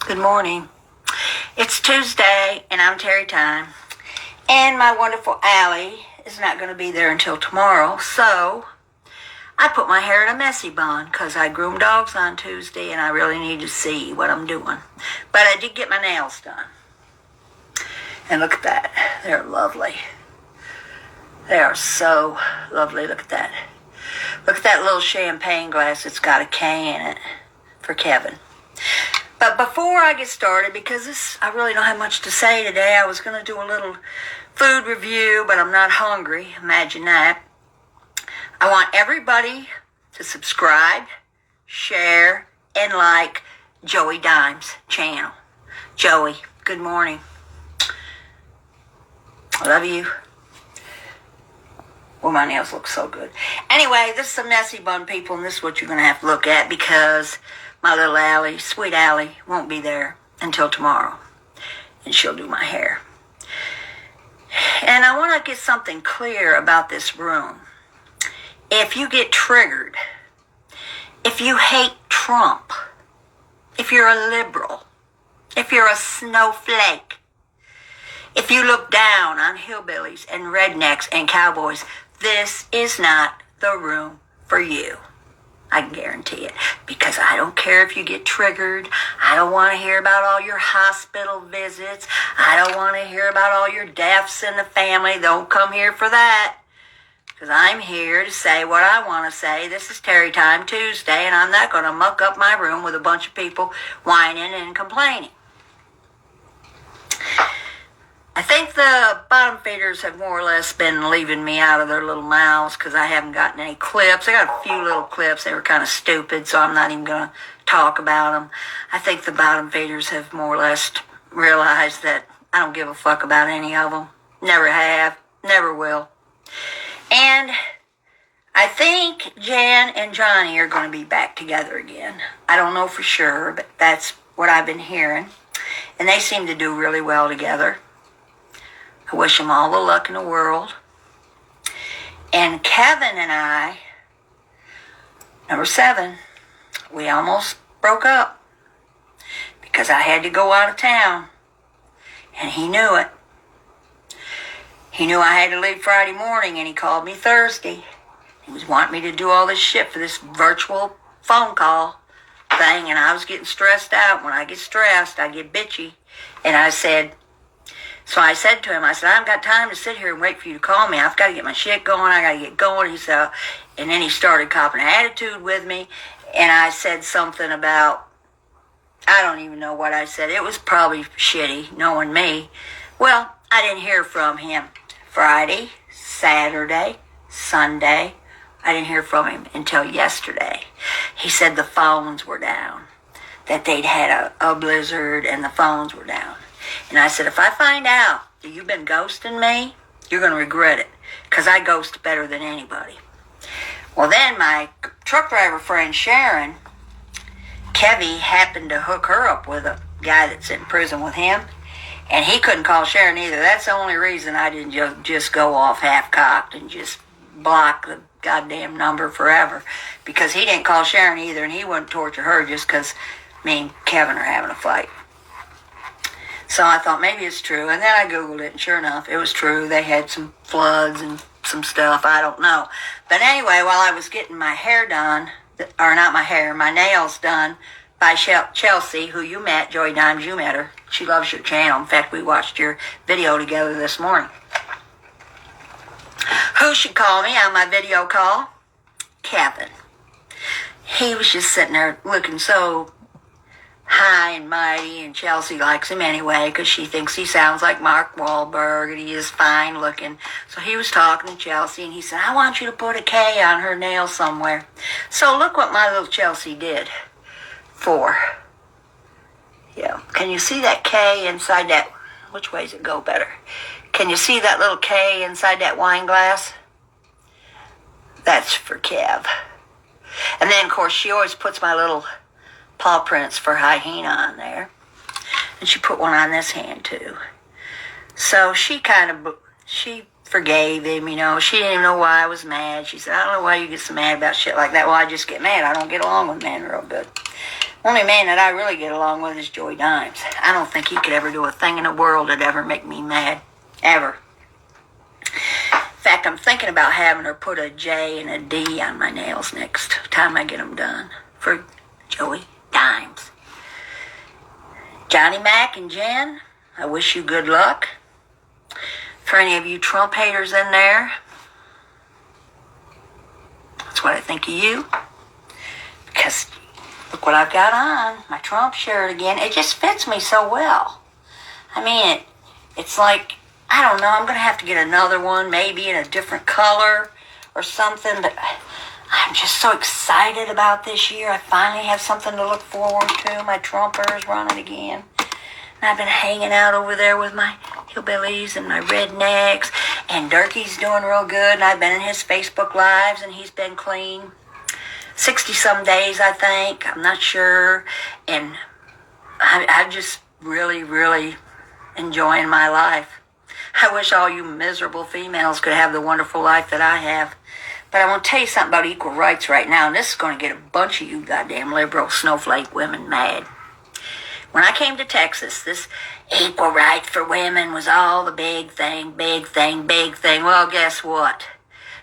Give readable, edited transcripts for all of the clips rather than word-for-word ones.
Good morning. It's Tuesday, and I'm Terrietime. And my wonderful Allie is not going to be there until tomorrow, so I put my hair in a messy bun because I groomed dogs on Tuesday, and I really need to see what I'm doing. But I did get my nails done. And look at that. They're lovely. They are so lovely. Look at that. Look at that little champagne glass. It's got a K in it for Kevin. But before I get started, because I really don't have much to say today, I was going to do a little food review, but I'm not hungry. Imagine that. I want everybody to subscribe, share, and like Joey Dime's channel. Joey, good morning. I love you. Well, my nails look so good. Anyway, this is a messy bun, people, and this is what you're going to have to look at because my little Allie, sweet Allie, won't be there until tomorrow, and she'll do my hair. And I want to get something clear about this room. If you get triggered, if you hate Trump, if you're a liberal, if you're a snowflake, if you look down on hillbillies and rednecks and cowboys, this is not the room for you. I can guarantee it. Because I don't care if you get triggered. I don't want to hear about all your hospital visits. I don't want to hear about all your deaths in the family. Don't come here for that. Because I'm here to say what I want to say. This is Terrietime Tuesday, and I'm not going to muck up my room with a bunch of people whining and complaining. I think the bottom feeders have more or less been leaving me out of their little mouths because I haven't gotten any clips. I got a few little clips. They were kind of stupid, so I'm not even going to talk about them. I think the bottom feeders have more or less realized that I don't give a fuck about any of them. Never have. Never will. And I think Jan and Johnny are going to be back together again. I don't know for sure, but that's what I've been hearing. And they seem to do really well together. I wish them all the luck in the world. And Kevin and I, number 7, we almost broke up because I had to go out of town. And he knew it. He knew I had to leave Friday morning, and he called me Thursday. He was wanting me to do all this shit for this virtual phone call thing, and I was getting stressed out. When I get stressed, I get bitchy. And I said to him, I haven't got time to sit here and wait for you to call me. I've got to get my shit going. I got to get going. He said, and then he started copping attitude with me. And I said something about, I don't even know what I said. It was probably shitty, knowing me. Well, I didn't hear from him Friday, Saturday, Sunday. I didn't hear from him until yesterday. He said the phones were down, that they'd had a blizzard and the phones were down. And I said, if I find out that you've been ghosting me, you're going to regret it, because I ghost better than anybody. Well, then my truck driver friend Sharon, Kevy, happened to hook her up with a guy that's in prison with him, and he couldn't call Sharon either. That's the only reason I didn't just go off half-cocked and just block the goddamn number forever, because he didn't call Sharon either, and he wouldn't torture her just because me and Kevin are having a fight. So I thought maybe it's true. And then I Googled it, and sure enough, it was true. They had some floods and some stuff. I don't know. But anyway, while I was getting my hair done, or not my hair, my nails done by Chelsea, who you met, Joey Dimes, you met her. She loves your channel. In fact, we watched your video together this morning. Who should call me on my video call? Kevin. He was just sitting there looking so high and mighty, and Chelsea likes him anyway because she thinks he sounds like Mark Wahlberg, and he is fine looking. So he was talking to Chelsea, and he said, I want you to put a K on her nail somewhere. So look what my little Chelsea did for. Yeah, can you see that K inside that? Which way does it go better? Can you see that little K inside that wine glass? That's for Kev. And then, of course, she always puts my little paw prints for hyena on there. And she put one on this hand, too. So she forgave him, you know. She didn't even know why I was mad. She said, I don't know why you get so mad about shit like that. Well, I just get mad. I don't get along with men real good. Only man that I really get along with is Joey Dimes. I don't think he could ever do a thing in the world that'd ever make me mad. Ever. In fact, I'm thinking about having her put a J and a D on my nails next time I get them done. For Joey Dimes. Johnny Mac and Jen, I wish you good luck. For any of you Trump haters in there, that's what I think of you. Because look what I've got on, my Trump shirt again. It just fits me so well. I mean, it's like, I don't know, I'm going to have to get another one, maybe in a different color or something, but I'm just so excited about this year. I finally have something to look forward to. My Trumper is running again. And I've been hanging out over there with my hillbillies and my rednecks, and Durkee's doing real good, and I've been in his Facebook Lives, and he's been clean. 60-some days, I think. I'm not sure. And I'm just really, really enjoying my life. I wish all you miserable females could have the wonderful life that I have. But I want to tell you something about equal rights right now, and this is going to get a bunch of you goddamn liberal snowflake women mad. When I came to Texas, this equal rights for women was all the big thing, big thing, big thing. Well, guess what?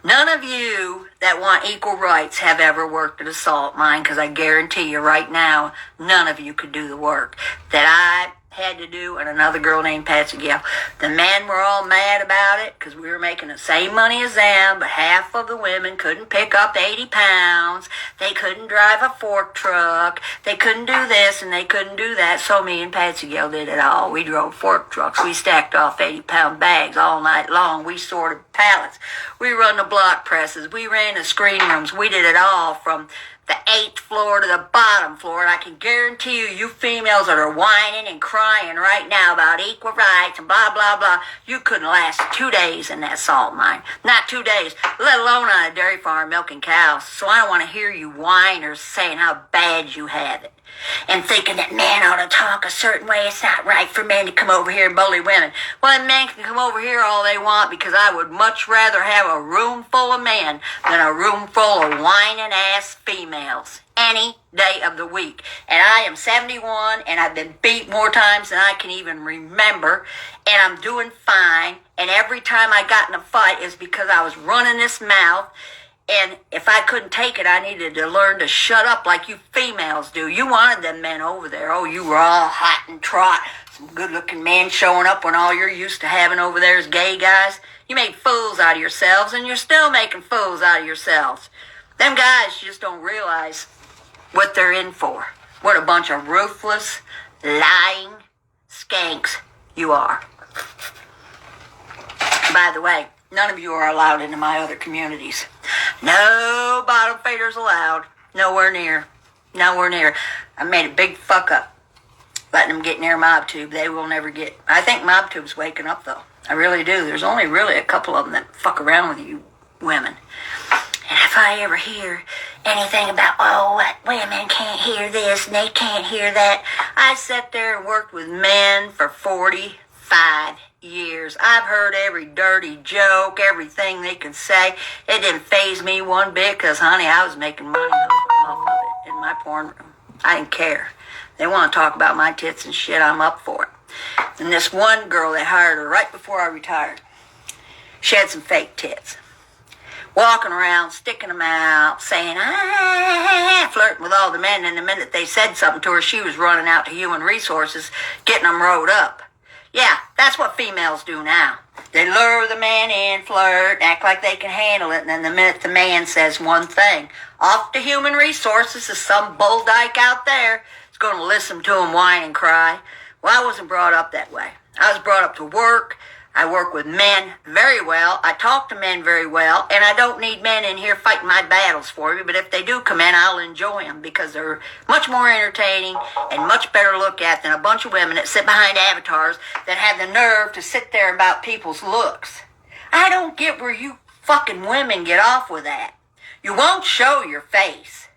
None of you that want equal rights have ever worked at a salt mine, because I guarantee you right now, none of you could do the work that I had to do, and another girl named Patsy Gale. The men were all mad about it because we were making the same money as them, but half of the women couldn't pick up 80 pounds. They couldn't drive a fork truck. They couldn't do this and they couldn't do that. So me and Patsy Gale did it all. We drove fork trucks. We stacked off 80-pound bags all night long. We sorted pallets. We run the block presses. We ran the screen rooms. We did it all from the 8th floor to the bottom floor, and I can guarantee you, you females that are whining and crying right now about equal rights and blah, blah, blah, you couldn't last 2 days in that salt mine. Not 2 days, let alone on a dairy farm milking cows. So I don't want to hear you whiners saying how bad you have it and thinking that men ought to talk a certain way. It's not right for men to come over here and bully women. Well, men can come over here all they want, because I would much rather have a room full of men than a room full of whining ass females any day of the week. And I am 71 and I've been beat more times than I can even remember, and I'm doing fine. And every time I got in a fight is because I was running this mouth. And if I couldn't take it, I needed to learn to shut up like you females do. You wanted them men over there. Oh, you were all hot and trot. Some good-looking men showing up when all you're used to having over there is gay guys. You made fools out of yourselves, and you're still making fools out of yourselves. Them guys just don't realize what they're in for. What a bunch of ruthless, lying skanks you are. By the way, none of you are allowed into my other communities. No bottom faders allowed. Nowhere near. Nowhere near. I made a big fuck up letting them get near MobTube. They will never get. I think MobTube's waking up, though. I really do. There's only really a couple of them that fuck around with you women. And if I ever hear anything about, oh, women can't hear this and they can't hear that, I sat there and worked with men for 45 years. I've heard every dirty joke, everything they could say. It didn't faze me one bit, because, honey, I was making money off of it in my porn room. I didn't care. They want to talk about my tits and shit, I'm up for it. And this one girl, they hired her right before I retired. She had some fake tits. Walking around, sticking them out, saying, flirting with all the men. And the minute they said something to her, she was running out to human resources, getting them rode up. Yeah, that's what females do now. They lure the man in, flirt, act like they can handle it, and then the minute the man says one thing, off to human resources is some bull dyke out there is going to listen to him whine and cry. Well, I wasn't brought up that way. I was brought up to work. I work with men very well. I talk to men very well, and I don't need men in here fighting my battles for me, but if they do come in, I'll enjoy them, because they're much more entertaining and much better to look at than a bunch of women that sit behind avatars that have the nerve to sit there about people's looks. I don't get where you fucking women get off with that. You won't show your face.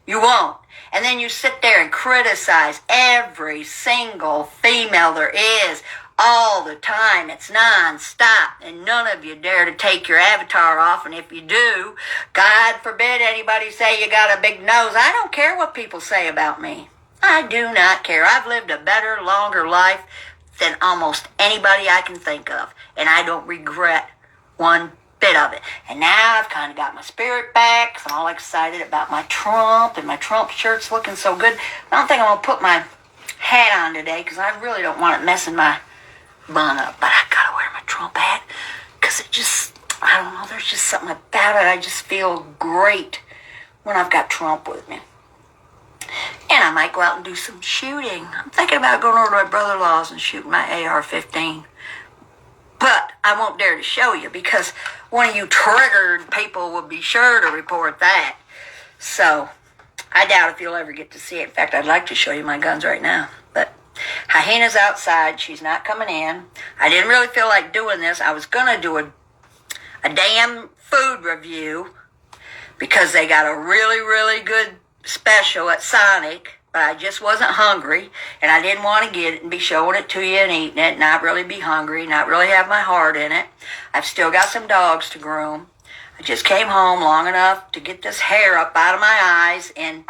You won't. And then you sit there and criticize every single female there is all the time. It's non-stop, and none of you dare to take your avatar off, and if you do, God forbid anybody say you got a big nose. I don't care what people say about me. I do not care. I've lived a better, longer life than almost anybody I can think of. And I don't regret one bit of it. And now I've kind of got my spirit back, 'cause I'm all excited about my Trump, and my Trump shirt's looking so good. I don't think I'm going to put my hat on today, because I really don't want it messing my bun up. But I got to wear my Trump hat, because it just, I don't know, there's just something about it. I just feel great when I've got Trump with me. And I might go out and do some shooting. I'm thinking about going over to my brother-in-law's and shooting my AR-15. But I won't dare to show you, because one of you triggered people will be sure to report that. So I doubt if you'll ever get to see it. In fact, I'd like to show you my guns right now. But Hyena's outside. She's not coming in. I didn't really feel like doing this. I was going to do a damn food review, because they got a really, really good special at Sonic, but I just wasn't hungry, and I didn't want to get it and be showing it to you and eating it, not really be hungry, not really have my heart in it. I've still got some dogs to groom. I just came home long enough to get this hair up out of my eyes and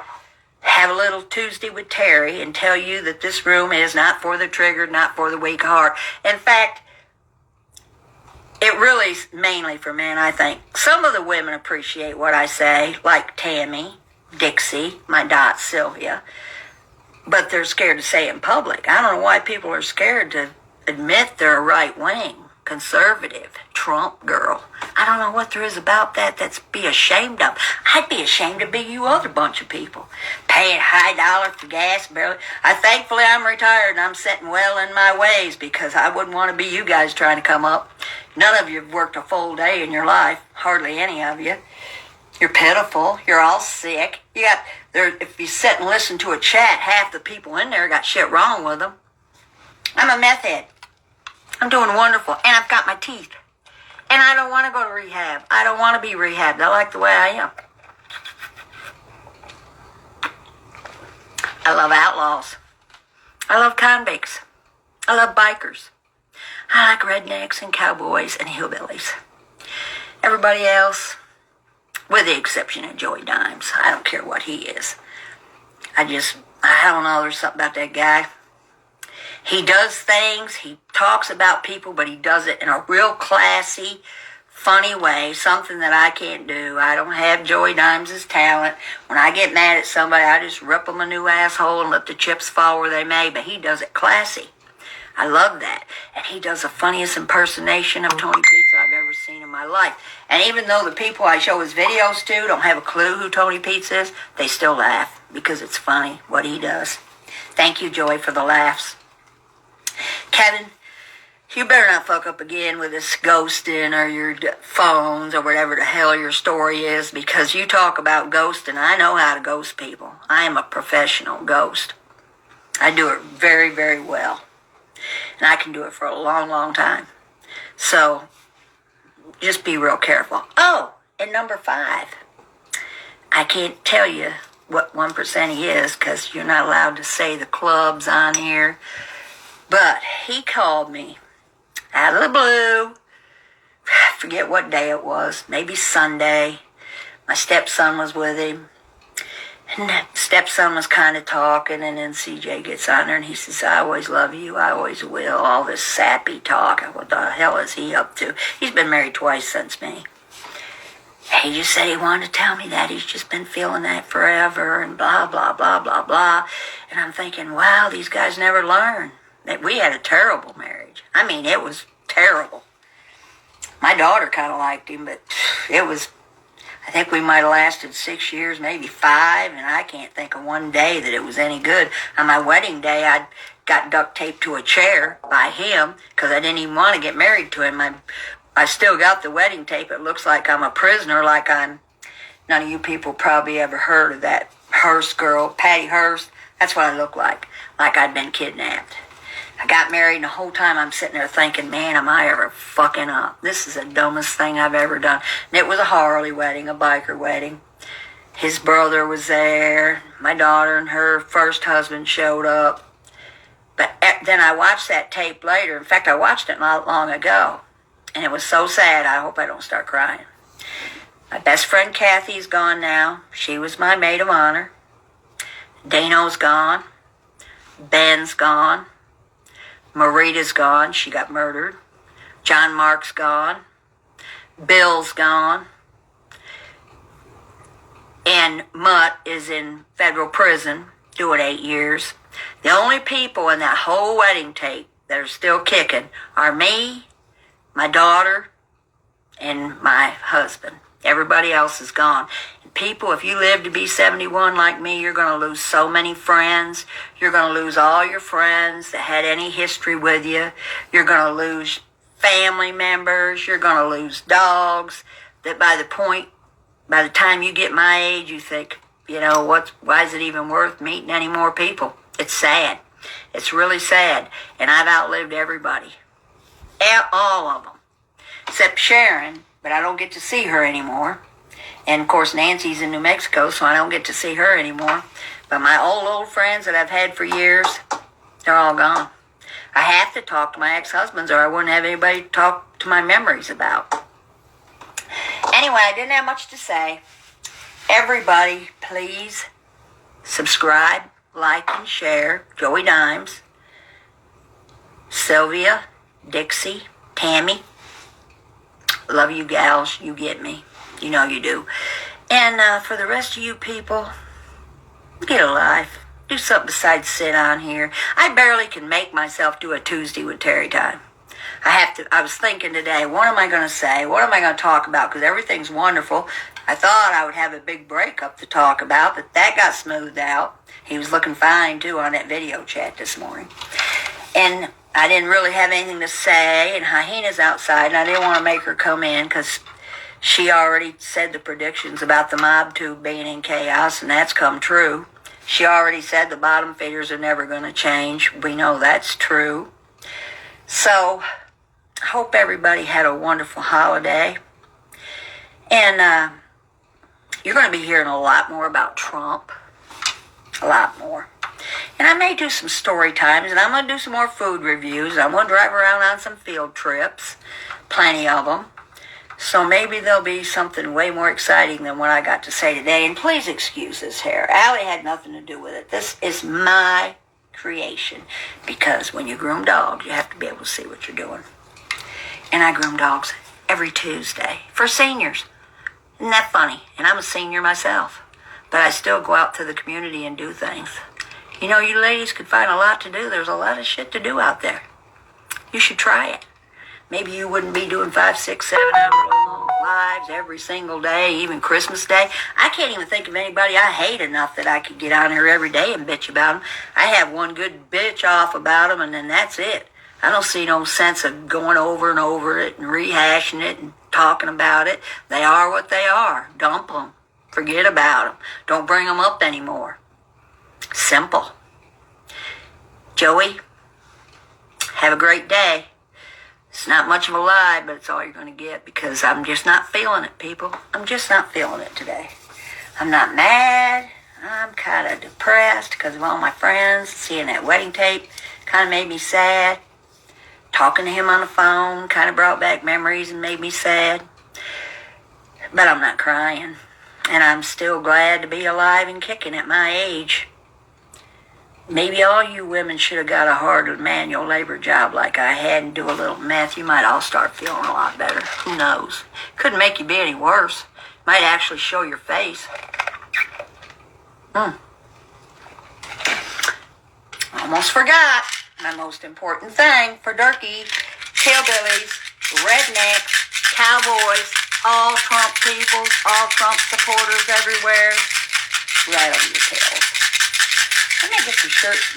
have a little Tuesday with Terry and tell you that this room is not for the triggered, not for the weak heart. In fact, it really is mainly for men, I think. Some of the women appreciate what I say, like Tammy, Dixie, my Dot, Sylvia, but they're scared to say it in public. I don't know why people are scared to admit they're a right-wing, conservative, Trump girl. I don't know what there is about that that's be ashamed of. I'd be ashamed to be you other bunch of people, paying high dollar for gas, barely. Thankfully, I'm retired and I'm sitting well in my ways, because I wouldn't want to be you guys trying to come up. None of you have worked a full day in your life, hardly any of you. You're pitiful. You're all sick. You got there. If you sit and listen to a chat, half the people in there got shit wrong with them. I'm a meth head. I'm doing wonderful, and I've got my teeth. And I don't want to go to rehab. I don't want to be rehabbed. I like the way I am. I love outlaws. I love convicts. I love bikers. I like rednecks and cowboys and hillbillies. Everybody else, with the exception of Joey Dimes, I don't care what he is. I don't know, there's something about that guy. He does things, he talks about people, but he does it in a real classy, funny way, something that I can't do. I don't have Joey Dimes' talent. When I get mad at somebody, I just rip them a new asshole and let the chips fall where they may, but he does it classy. I love that. And he does the funniest impersonation of Tony Pizza I've ever seen in my life. And even though the people I show his videos to don't have a clue who Tony Pizza is, they still laugh because it's funny what he does. Thank you, Joey, for the laughs. Kevin, you better not fuck up again with this ghosting or your phones or whatever the hell your story is, because you talk about ghosting. I know how to ghost people. I am a professional ghost. I do it very, very well. And I can do it for a long, long time. So, just be real careful. Oh, and number 5. I can't tell you what 1% he is, because you're not allowed to say the clubs on here. But he called me out of the blue. I forget what day it was. Maybe Sunday. My stepson was with him. And the stepson was kind of talking, and then CJ gets on there, and he says, I always love you, I always will. All this sappy talk. What the hell is he up to? He's been married twice since me. He just said he wanted to tell me that. He's just been feeling that forever, and blah, blah, blah, blah, blah. And I'm thinking, wow, these guys never learn. That we had a terrible marriage. I mean, it was terrible. My daughter kind of liked him, but it was... I think we might have lasted 6 years, maybe 5, and I can't think of one day that it was any good. On my wedding day, I got duct taped to a chair by him because I didn't even want to get married to him. I still got the wedding tape. It looks like I'm a prisoner, like I'm... None of you people probably ever heard of that Hearst girl, Patty Hearst. That's what I look like I'd been kidnapped. I got married, and the whole time I'm sitting there thinking, man, am I ever fucking up? This is the dumbest thing I've ever done. And it was a Harley wedding, a biker wedding. His brother was there. My daughter and her first husband showed up. But then I watched that tape later. In fact, I watched it not long ago. And it was so sad, I hope I don't start crying. My best friend Kathy's gone now. She was my maid of honor. Dano's gone. Ben's gone. Marita's gone. She got murdered. John Mark's gone. Bill's gone. And Mutt is in federal prison doing 8 years. The only people in that whole wedding tape that are still kicking are me, my daughter, and my husband. Everybody else is gone. And people, if you live to be 71 like me, you're going to lose so many friends. You're going to lose all your friends that had any history with you. You're going to lose family members. You're going to lose dogs. That by the time you get my age, you think, why is it even worth meeting any more people? It's sad. It's really sad. And I've outlived everybody. All of them. Except Sharon, but I don't get to see her anymore. And, of course, Nancy's in New Mexico, so I don't get to see her anymore. But my old friends that I've had for years, they're all gone. I have to talk to my ex-husbands or I wouldn't have anybody to talk to my memories about. Anyway, I didn't have much to say. Everybody, please subscribe, like, and share. Joey Dimes, Sylvia, Dixie, Tammy. Love you gals. You get me. You know you do. And for the rest of you people, get a life. Do something besides sit on here. I barely can make myself do a Tuesday with Terrietime. I was thinking today, what am I going to say? What am I going to talk about? Because everything's wonderful. I thought I would have a big breakup to talk about, but that got smoothed out. He was looking fine, too, on that video chat this morning. And I didn't really have anything to say, and Hyena's outside, and I didn't want to make her come in because she already said the predictions about the mob tube being in chaos, and that's come true. She already said the bottom feeders are never going to change. We know that's true. So, I hope everybody had a wonderful holiday. And you're going to be hearing a lot more about Trump. A lot more. And I may do some story times, and I'm going to do some more food reviews. I'm going to drive around on some field trips. Plenty of them. So maybe there'll be something way more exciting than what I got to say today. And please excuse this hair. Allie had nothing to do with it. This is my creation. Because when you groom dogs, you have to be able to see what you're doing. And I groom dogs every Tuesday for seniors. Isn't that funny? And I'm a senior myself. But I still go out to the community and do things. You know, you ladies could find a lot to do. There's a lot of shit to do out there. You should try it. Maybe you wouldn't be doing 5, 6, 7 hour long lives every single day, even Christmas Day. I can't even think of anybody I hate enough that I could get on here every day and bitch about them. I have one good bitch off about them, and then that's it. I don't see no sense of going over and over it and rehashing it and talking about it. They are what they are. Dump them. Forget about them. Don't bring them up anymore. Simple. Joey, have a great day. It's not much of a lie, but it's all you're going to get because I'm just not feeling it, people. I'm just not feeling it today. I'm not mad. I'm kind of depressed because of all my friends. Seeing that wedding tape kind of made me sad. Talking to him on the phone kind of brought back memories and made me sad. But I'm not crying. And I'm still glad to be alive and kicking at my age. Maybe all you women should have got a hard manual labor job like I had and do a little meth. You might all start feeling a lot better. Who knows? Couldn't make you be any worse. Might actually show your face. Almost forgot my most important thing for Durkee. Hillbillies, rednecks, cowboys, all Trump people, all Trump supporters everywhere. Right on your tails. I'm going to get some shirts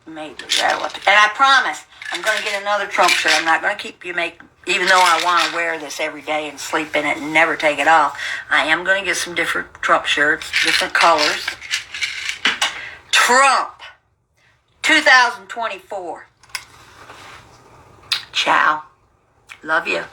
made with that. And I promise, I'm going to get another Trump shirt. I'm not going to keep you even though I want to wear this every day and sleep in it and never take it off. I am going to get some different Trump shirts, different colors. Trump 2024. Ciao. Love you.